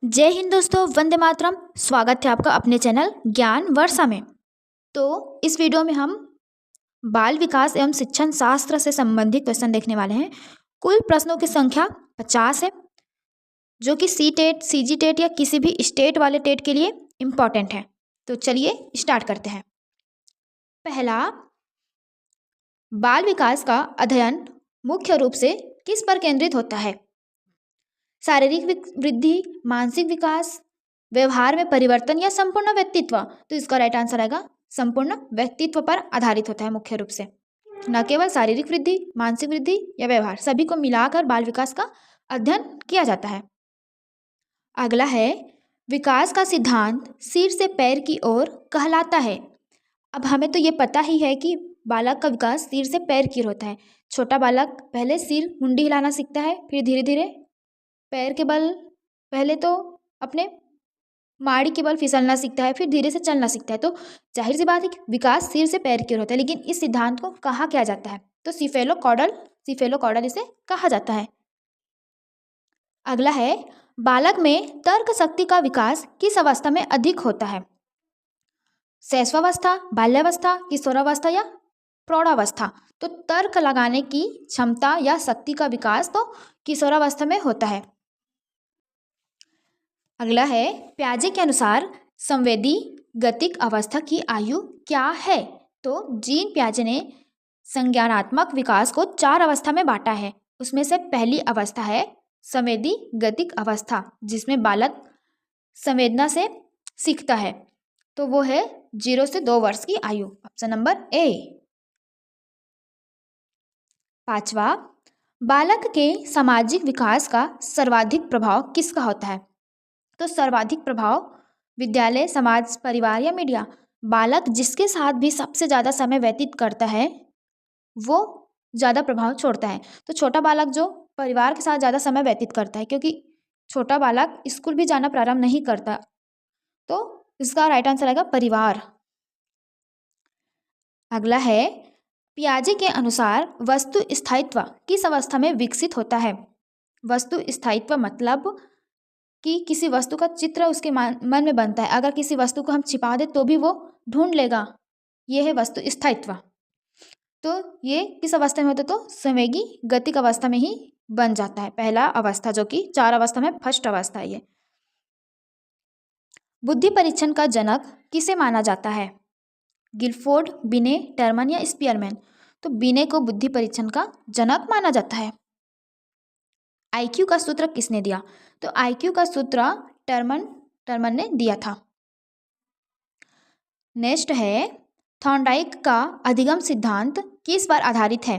जय हिंद दोस्तों, वंदे मातरम। स्वागत है आपका अपने चैनल ज्ञान वर्षा में। तो इस वीडियो में हम बाल विकास एवं शिक्षण शास्त्र से संबंधित क्वेश्चन देखने वाले हैं। कुल प्रश्नों की संख्या 50 है, जो कि सी टेट, सी जी टेट या किसी भी स्टेट वाले टेट के लिए इम्पॉर्टेंट है। तो चलिए स्टार्ट करते हैं। पहला, बाल विकास का अध्ययन मुख्य रूप से किस पर केंद्रित होता है? शारीरिक वृद्धि, मानसिक विकास, व्यवहार में परिवर्तन या संपूर्ण व्यक्तित्व? तो इसका राइट आंसर आएगा संपूर्ण व्यक्तित्व पर आधारित होता है मुख्य रूप से, न केवल शारीरिक वृद्धि, मानसिक वृद्धि या व्यवहार, सभी को मिलाकर बाल विकास का अध्ययन किया जाता है। अगला है, विकास का सिद्धांत सिर से पैर की ओर कहलाता है। अब हमें तो ये पता ही है कि बालक का विकास सिर से पैर की ओर होता है। छोटा बालक पहले सिर मुंडी हिलाना सीखता है, फिर धीरे धीरे पैर के बल, पहले तो अपने माड़ी के बल फिसलना सीखता है, फिर धीरे से चलना सीखता है। तो जाहिर सी बात है कि विकास सिर से पैर की ओर होता है, लेकिन इस सिद्धांत को कहा क्या जाता है? तो सिफेलोकॉडल इसे कहा जाता है। अगला है, बालक में तर्क शक्ति का विकास किस अवस्था में अधिक होता है? शैशवावस्था, बाल्यावस्था, किशोरावस्था या प्रौढ़ावस्था? तो तर्क लगाने की क्षमता या शक्ति का विकास तो किशोरावस्था में होता है। अगला है, प्याजे के अनुसार संवेदी गतिक अवस्था की आयु क्या है? तो जीन प्याजे ने संज्ञानात्मक विकास को 4 अवस्था में बांटा है। उसमें से पहली अवस्था है संवेदी गतिक अवस्था, जिसमें बालक संवेदना से सीखता है। तो वो है 0 से 2 वर्ष की आयु, ऑप्शन नंबर ए। पांचवा, बालक के सामाजिक विकास का सर्वाधिक प्रभाव किसका होता है? तो सर्वाधिक प्रभाव विद्यालय, समाज, परिवार या मीडिया? बालक जिसके साथ भी सबसे ज़्यादा समय व्यतीत करता है वो ज़्यादा प्रभाव छोड़ता है। तो छोटा बालक जो परिवार के साथ ज़्यादा समय व्यतीत करता है, क्योंकि छोटा बालक स्कूल भी जाना प्रारंभ नहीं करता, तो इसका राइट आंसर आएगा परिवार। अगला है, पियाजे के अनुसार वस्तु स्थायित्व किस अवस्था में विकसित होता है? वस्तु स्थायित्व मतलब कि किसी वस्तु का चित्र उसके मन में बनता है। अगर किसी वस्तु को हम छिपा दें तो भी वो ढूंढ लेगा, ये है वस्तु स्थायित्व। तो ये किस अवस्था में होता है? तो संवेगी गतिक अवस्था में ही बन जाता है, पहला अवस्था, जो कि 4 अवस्था में फर्स्ट अवस्था है ये। बुद्धि परीक्षण का जनक किसे माना जाता है? गिलफोर्ड, बिने, टर्मन या स्पीयरमैन? तो बिने को बुद्धि परीक्षण का जनक माना जाता है। आईक्यू का सूत्र किसने दिया? तो आईक्यू का सूत्र टर्मन ने दिया था। नेक्स्ट है, थॉर्नडाइक का अधिगम सिद्धांत किस पर आधारित है?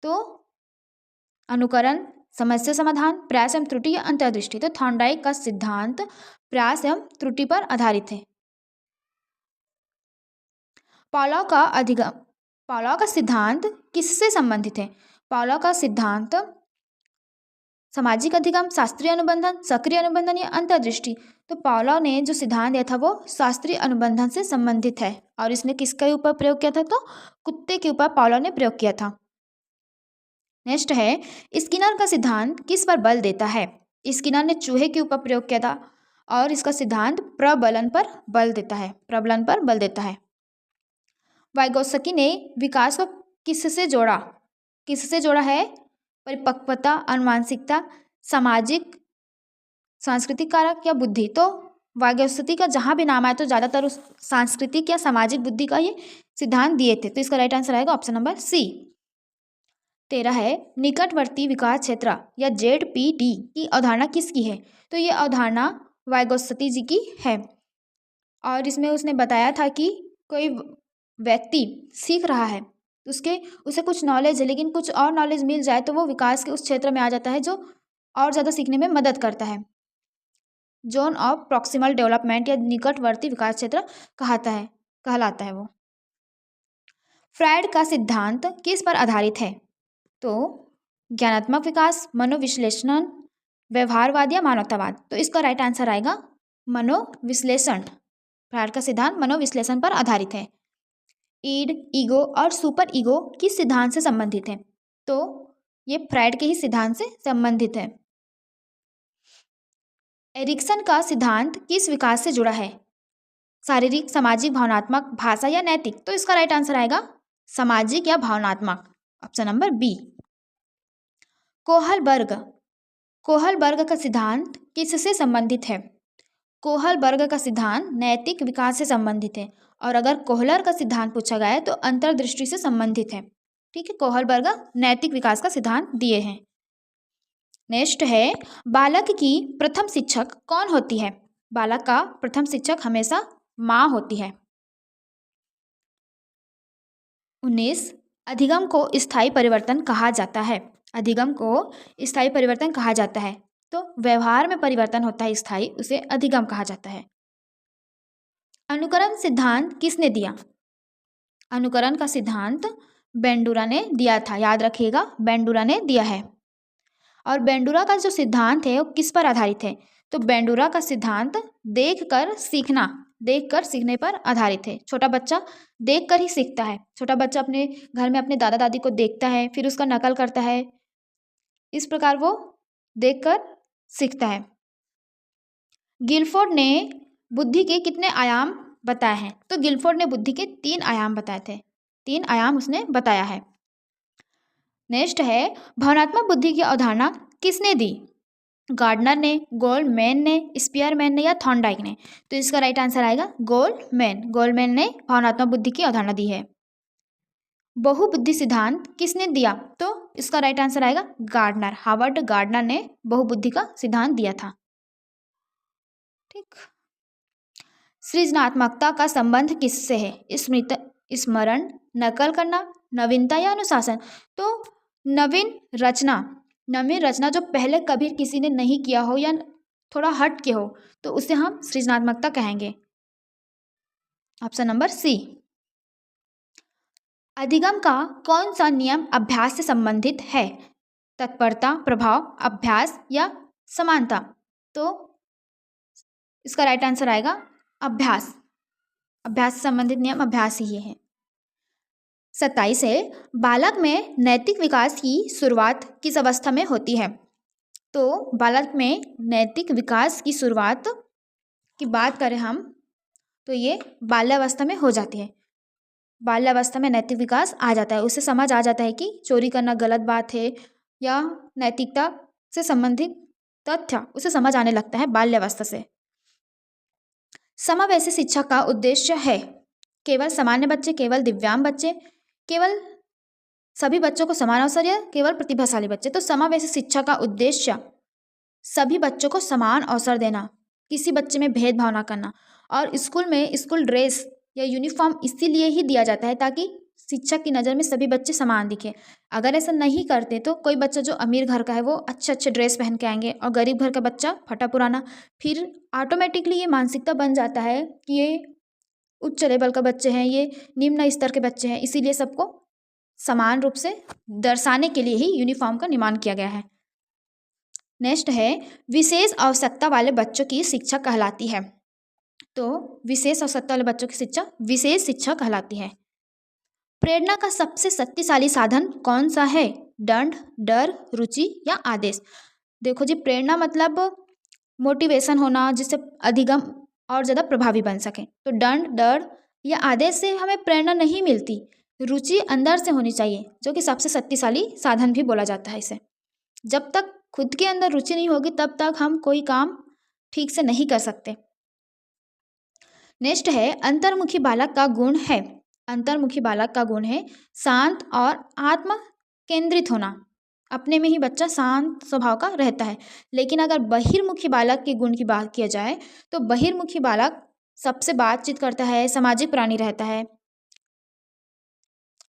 तो अनुकरण, समस्या समाधान, प्रयास एवं त्रुटि या अंतर्दृष्टि? तो थॉर्नडाइक का सिद्धांत प्रयास एवं त्रुटि पर आधारित है। पावलोव का सिद्धांत किससे संबंधित है? पावलोव का सिद्धांत सामाजिक अधिगम, शास्त्रीय अनुबंधन, सक्रिय अनुबंधन या अंतर्दृष्टि? तो पावलोव ने जो सिद्धांत दिया था वो शास्त्रीय अनुबंधन से संबंधित है, और इसने किसके ऊपर प्रयोग किया था? तो कुत्ते के ऊपर पावलोव ने प्रयोग किया था। नेक्स्ट है, स्किनर का सिद्धांत किस पर बल देता है? स्किनर ने चूहे के ऊपर प्रयोग किया था, और इसका सिद्धांत प्रबलन पर बल देता है। वाइगोत्स्की ने विकास को किससे जोड़ा है? परिपक्वता, अनुवांशिकता, सामाजिक, सांस्कृतिक कारक या बुद्धि? तो वाइगोत्स्की का जहाँ भी नाम आया तो ज़्यादातर उस सांस्कृतिक या सामाजिक बुद्धि का ये सिद्धांत दिए थे। तो इसका राइट आंसर आएगा ऑप्शन नंबर सी। 13 है, निकटवर्ती विकास क्षेत्र या ZPD की अवधारणा किसकी है? तो ये अवधारणा वाइगोत्स्की जी की है, और इसमें उसने बताया था कि कोई व्यक्ति सीख रहा है, उसे कुछ नॉलेज है, लेकिन कुछ और नॉलेज मिल जाए तो वो विकास के उस क्षेत्र में आ जाता है जो और ज़्यादा सीखने में मदद करता है। जोन ऑफ प्रॉक्सिमल डेवलपमेंट या निकटवर्ती विकास क्षेत्र कहलाता है वो। फ्रायड का सिद्धांत किस पर आधारित है? तो ज्ञानात्मक विकास, मनोविश्लेषण, व्यवहारवाद या मानवतावाद? तो इसका राइट आंसर आएगा मनोविश्लेषण। फ्रायड का सिद्धांत मनोविश्लेषण पर आधारित है। ईड, ईगो और सुपर ईगो किस सिद्धांत से संबंधित है? तो ये फ्रायड के ही सिद्धांत से संबंधित है। एरिक्सन का सिद्धांत किस विकास से जुड़ा है? शारीरिक, सामाजिक, भावनात्मक, भाषा या नैतिक? तो इसका राइट आंसर आएगा सामाजिक या भावनात्मक, option number B. Kohlberg Kohlberg का सिद्धांत किससे संबंधित है? कोहलबर्ग का सिद्धांत नैतिक विकास से संबंधित है, और अगर कोहलर का सिद्धांत पूछा गया है तो अंतर्दृष्टि से संबंधित है। ठीक है, कोहलबर्ग नैतिक विकास का सिद्धांत दिए हैं। नेक्स्ट है, बालक की प्रथम शिक्षक कौन होती है? बालक का प्रथम शिक्षक हमेशा माँ होती है। 19, अधिगम को स्थायी परिवर्तन कहा जाता है। अधिगम को स्थायी परिवर्तन कहा जाता है, तो व्यवहार में परिवर्तन होता है स्थायी, उसे अधिगम कहा जाता है। अनुकरण सिद्धांत किसने दिया? अनुकरण का सिद्धांत बेंडूरा ने दिया था, याद रखिएगा, बेंडूरा ने दिया है। और बेंडूरा का जो सिद्धांत है वो किस पर आधारित है? तो बेंडूरा का सिद्धांत देखकर सीखने पर आधारित है। छोटा बच्चा देखकर ही सीखता है। छोटा बच्चा अपने घर में अपने दादा दादी को देखता है, फिर उसका नकल करता है, इस प्रकार वो देखकर सीखता है। गिलफोर्ड ने बुद्धि के कितने आयाम बताए हैं? तो गिलफोर्ड ने बुद्धि के 3 आयाम बताए थे, 3 आयाम उसने बताया है। नेक्स्ट है, भावनात्मक बुद्धि की अवधारणा किसने दी? गार्डनर ने, गोल्डमैन ने, स्पीयरमैन ने या थॉर्नडाइक ने? तो इसका राइट आंसर आएगा गोल्डमैन ने भावनात्मक बुद्धि की अवधारणा दी है। बहुबुद्धि सिद्धांत किसने दिया? तो इसका राइट आंसर आएगा गार्डनर, हार्वर्ड गार्डनर ने बहुबुद्धि का सिद्धांत दिया था। ठीक, सृजनात्मकता का संबंध किससे है? स्मरण, नकल करना, नवीनता या अनुशासन? तो नवीन रचना जो पहले कभी किसी ने नहीं किया हो या थोड़ा हट के हो, तो उसे हम सृजनात्मकता कहेंगे, ऑप्शन नंबर सी। अधिगम का कौन सा नियम अभ्यास से संबंधित है? तत्परता, प्रभाव, अभ्यास या समानता? तो इसका राइट आंसर आएगा अभ्यास से संबंधित नियम अभ्यास ही है। 27 है, बालक में नैतिक विकास की शुरुआत किस अवस्था में होती है? तो बालक में नैतिक विकास की शुरुआत की बात करें हम, तो ये बाल्यावस्था में हो जाती है। बाल्यावस्था में नैतिक विकास आ जाता है, उसे समझ आ जाता है कि चोरी करना गलत बात है या नैतिकता से संबंधित तथ्य उसे समझ आने लगता है बाल्यावस्था से। समावेशी शिक्षा का उद्देश्य है केवल सामान्य बच्चे, केवल दिव्यांग बच्चे, केवल सभी बच्चों को समान अवसर या केवल प्रतिभाशाली बच्चे? तो समावेशी शिक्षा का उद्देश्य सभी बच्चों को समान अवसर देना, किसी बच्चे में भेदभाव ना करना। और स्कूल में स्कूल ड्रेस या यूनिफॉर्म इसीलिए ही दिया जाता है ताकि शिक्षक की नज़र में सभी बच्चे समान दिखे। अगर ऐसा नहीं करते तो कोई बच्चा जो अमीर घर का है वो अच्छे ड्रेस पहन के आएंगे और गरीब घर का बच्चा फटा पुराना, फिर ऑटोमेटिकली ये मानसिकता बन जाता है कि ये उच्च लेवल का बच्चे हैं, ये निम्न स्तर के बच्चे हैं। इसीलिए सबको समान रूप से दर्शाने के लिए ही यूनिफॉर्म का निर्माण किया गया है। नेक्स्ट है, विशेष आवश्यकता वाले बच्चों की शिक्षा कहलाती है। तो विशेष आवश्यकता वाले बच्चों की शिक्षा विशेष शिक्षा कहलाती है। प्रेरणा का सबसे शक्तिशाली साधन कौन सा है? दंड, डर, रुचि या आदेश? देखो जी, प्रेरणा मतलब मोटिवेशन होना जिससे अधिगम और ज़्यादा प्रभावी बन सके। तो दंड, डर या आदेश से हमें प्रेरणा नहीं मिलती, रुचि अंदर से होनी चाहिए, जो कि सबसे शक्तिशाली साधन भी बोला जाता है इसे। जब तक खुद के अंदर रुचि नहीं होगी तब तक हम कोई काम ठीक से नहीं कर सकते। नेक्स्ट है, अंतर्मुखी बालक का गुण है। अंतर्मुखी बालक का गुण है शांत और आत्म केंद्रित होना। अपने में ही बच्चा शांत स्वभाव का रहता है। लेकिन अगर बहिर्मुखी बालक के गुण की बात किया जाए तो बहिर्मुखी बालक सबसे बातचीत करता है, सामाजिक प्राणी रहता है।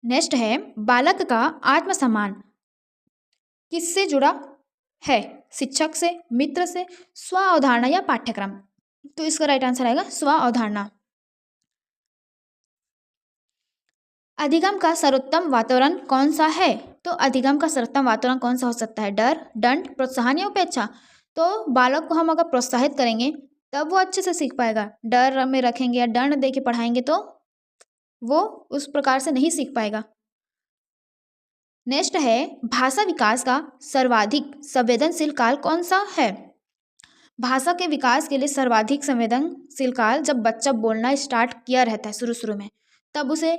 नेक्स्ट है, बालक का आत्मसम्मान किससे जुड़ा है? शिक्षक से, मित्र से, स्व अवधारणा या पाठ्यक्रम? तो इसका राइट आंसर आएगा स्व अवधारणा। अधिगम का सर्वोत्तम वातावरण कौन सा है? तो अधिगम का सर्वोत्तम वातावरण कौन सा हो सकता है? डर, दंड, प्रोत्साहन या उपेक्षा? तो बालक को हम अगर प्रोत्साहित करेंगे तब वो अच्छे से सीख पाएगा। डर में रखेंगे या दंड दे के पढ़ाएंगे तो वो उस प्रकार से नहीं सीख पाएगा। नेक्स्ट है, भाषा विकास का सर्वाधिक संवेदनशील काल कौन सा है? भाषा के विकास के लिए सर्वाधिक संवेदनशील काल जब बच्चा बोलना स्टार्ट किया रहता है शुरू शुरू में, तब उसे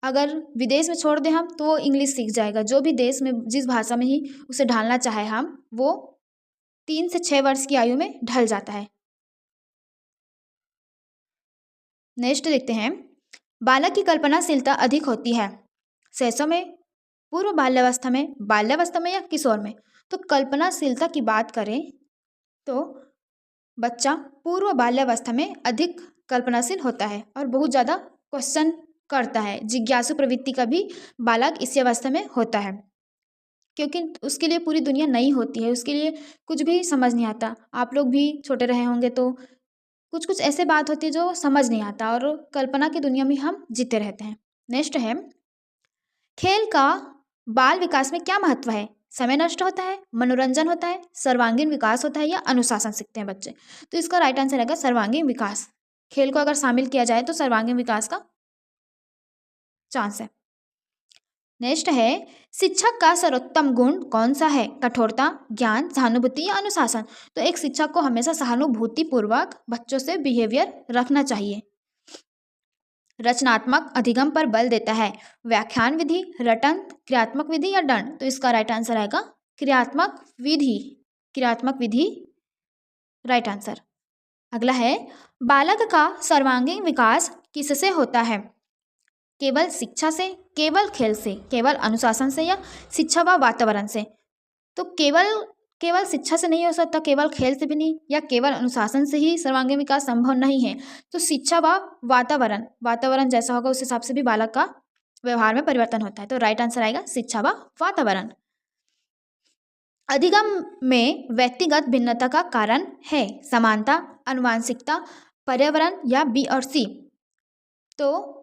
अगर विदेश में छोड़ दें हम तो वो इंग्लिश सीख जाएगा। जो भी देश में जिस भाषा में ही उसे ढालना चाहे हम, वो 3 से 6 वर्ष की आयु में ढल जाता है। नेक्स्ट देखते हैं, बालक की कल्पनाशीलता अधिक होती है शैशव में, पूर्व बाल्यावस्था में या किशोर में। तो कल्पनाशीलता की बात करें तो बच्चा पूर्व बाल्यावस्था में अधिक कल्पनाशील होता है और बहुत ज़्यादा क्वेश्चन करता है। जिज्ञासु प्रवृत्ति का भी बालक इसी अवस्था में होता है, क्योंकि उसके लिए पूरी दुनिया नई होती है, उसके लिए कुछ भी समझ नहीं आता। आप लोग भी छोटे रहे होंगे तो कुछ कुछ ऐसे बात होती है जो समझ नहीं आता और कल्पना की दुनिया में हम जीते रहते हैं। नेक्स्ट है, खेल का बाल विकास में क्या महत्व है? समय नष्ट होता है, मनोरंजन होता है, सर्वांगीण विकास होता है या अनुशासन सीखते हैं बच्चे? तो इसका राइट आंसर रहेगा सर्वांगीण विकास। खेल को अगर शामिल किया जाए तो सर्वांगीण विकास का चांस है। नेक्स्ट है, शिक्षक का सर्वोत्तम गुण कौन सा है? कठोरता, ज्ञान, सहानुभूति या अनुशासन? तो एक शिक्षक को हमेशा सहानुभूतिपूर्वक बच्चों से बिहेवियर रखना चाहिए। रचनात्मक अधिगम पर बल देता है, व्याख्यान विधि, रटन, क्रियात्मक विधि या दंड? तो इसका राइट आंसर आएगा क्रियात्मक विधि। क्रियात्मक विधि राइट आंसर। अगला है, बालक का सर्वांगीण विकास किससे होता है? केवल शिक्षा से, केवल खेल से, केवल अनुशासन से या शिक्षा व वातावरण से? तो केवल शिक्षा से नहीं हो सकता, केवल खेल से भी नहीं, या केवल अनुशासन से ही सर्वांगीण विकास संभव नहीं है। तो शिक्षा व वातावरण जैसा होगा उस हिसाब से भी बालक का व्यवहार में परिवर्तन होता है। तो राइट आंसर आएगा शिक्षा व वातावरण। अधिगम में व्यक्तिगत भिन्नता का कारण है समानता, आनुवांशिकता, पर्यावरण या बी और सी? तो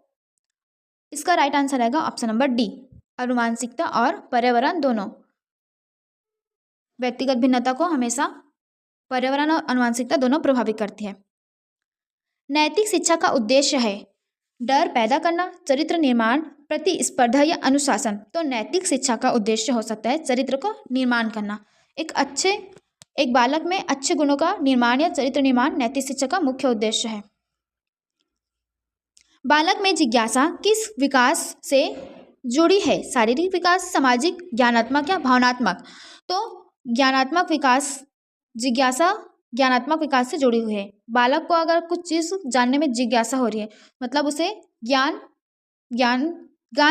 इसका राइट आंसर आएगा ऑप्शन नंबर डी, आनुवांशिकता और पर्यावरण दोनों। व्यक्तिगत भिन्नता को हमेशा पर्यावरण और आनुवांशिकता दोनों प्रभावित करती है। नैतिक शिक्षा का उद्देश्य है डर पैदा करना, चरित्र निर्माण, प्रतिस्पर्धा या अनुशासन? तो नैतिक शिक्षा का उद्देश्य हो सकता है चरित्र को निर्माण करना। एक बालक में अच्छे गुणों का निर्माण या चरित्र निर्माण नैतिक शिक्षा का मुख्य उद्देश्य है। बालक में जिज्ञासा किस विकास से जुड़ी है? शारीरिक विकास, सामाजिक, ज्ञानात्मक या भावनात्मक? तो ज्ञानात्मक विकास, जिज्ञासा ज्ञानात्मक विकास से जुड़ी हुई है। बालक को अगर कुछ चीज़ जानने में जिज्ञासा हो रही है मतलब उसे ज्ञान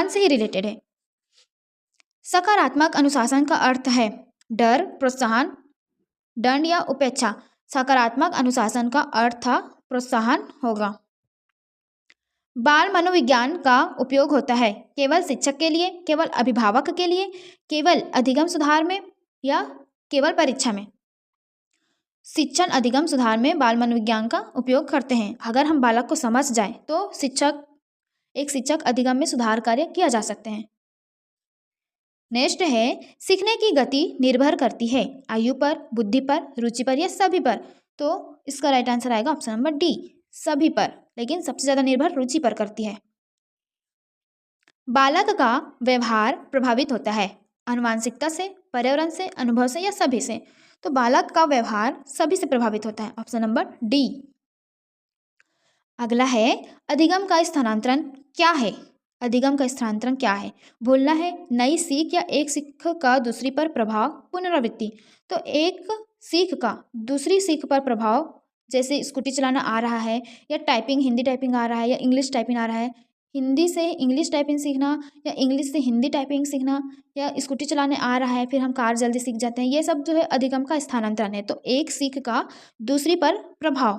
से ही रिलेटेड है। सकारात्मक अनुशासन का अर्थ है डर, प्रोत्साहन, दंड या उपेक्षा? सकारात्मक अनुशासन का अर्थ प्रोत्साहन होगा। बाल मनोविज्ञान का उपयोग होता है केवल शिक्षक के लिए, केवल अभिभावक के लिए, केवल अधिगम सुधार में या केवल परीक्षा में? शिक्षण अधिगम सुधार में बाल मनोविज्ञान का उपयोग करते हैं। अगर हम बालक को समझ जाए तो एक शिक्षक अधिगम में सुधार कार्य किया जा सकते हैं। नेक्स्ट है, सीखने की गति निर्भर करती है आयु पर, बुद्धि पर, रुचि पर या सभी पर? तो इसका राइट आंसर आएगा ऑप्शन नंबर डी, सभी पर, लेकिन सबसे ज़्यादा निर्भर रुचि पर करती है। बालक का व्यवहार प्रभावित होता है आनुवांशिकता से, पर्यावरण से, अनुभव से या सभी से? तो बालक का व्यवहार सभी से प्रभावित होता है, ऑप्शन नंबर डी। अगला है, अधिगम का स्थानांतरण क्या है? अधिगम का स्थानांतरण क्या है? भूलना है, नई सीख या एक सीख का दूसरी पर प्रभाव, पुनरावृत्ति? तो एक सीख का दूसरी सीख पर प्रभाव, जैसे स्कूटी चलाना आ रहा है या टाइपिंग, हिंदी टाइपिंग आ रहा है या इंग्लिश टाइपिंग आ रहा है, हिंदी से इंग्लिश टाइपिंग सीखना या इंग्लिश से हिंदी टाइपिंग सीखना, या स्कूटी चलाने आ रहा है फिर हम कार जल्दी सीख जाते हैं, ये सब जो है अधिगम का स्थानांतरण है। तो एक सीख का दूसरी पर प्रभाव।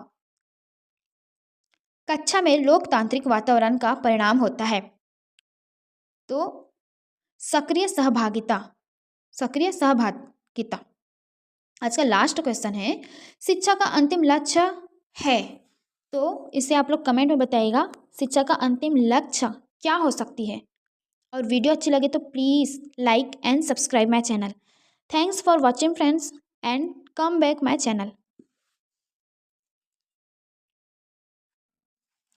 कक्षा में लोकतांत्रिक वातावरण का परिणाम होता है तो सक्रिय सहभागिता। आज का लास्ट क्वेश्चन है, शिक्षा का अंतिम लक्ष्य है? तो इसे आप लोग कमेंट में बताइएगा, शिक्षा का अंतिम लक्ष्य क्या हो सकती है? और वीडियो अच्छी लगे तो please like and subscribe my channel. Thanks for watching friends and come back my channel.